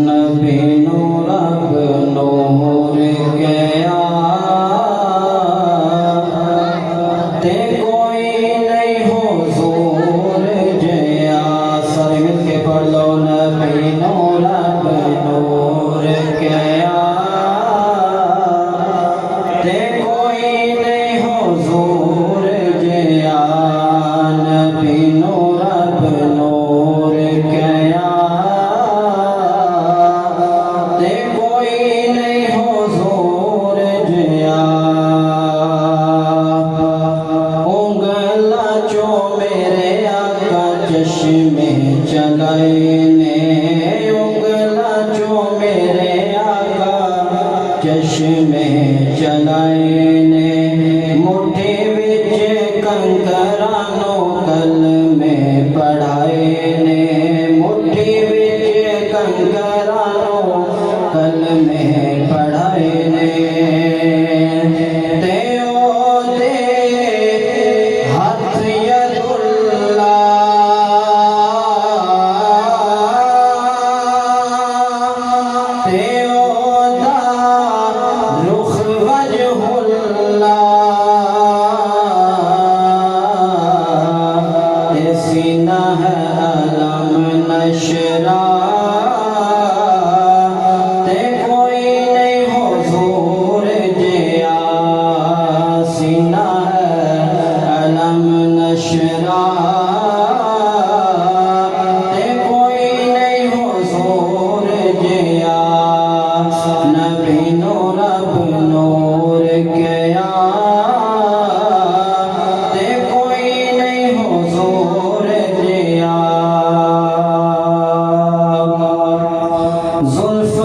نبی نور اب نور گیا تے کوئی نہیں حضور جیا سر مل کے پڑھ لو نبی نور اب نور گیا تے کوئی نہیں حضور جیا نبی نور اب نور گیا تے کوئی نہیں حضور جیا انگلا جو میرے آقا چشمے چلائے نے انگلا جو میرے آقا چشمے چلائے نے مٹھی وچ کنکرانو کلمے پڑھائے نے مٹھی وچ کنکرانو کلمے پڑھائے نے تے او دے ہاتھ ید اللہ تے او دا رخ وجہ اللہ تے سینہ ہے علم نشرہ تے کوئی نہیں حضور جیا سینہ ہے علم نشرہ تے کوئی نہیں حضور جیا نبی نور اب نور گیا تے کوئی نہیں حضور جیا زلف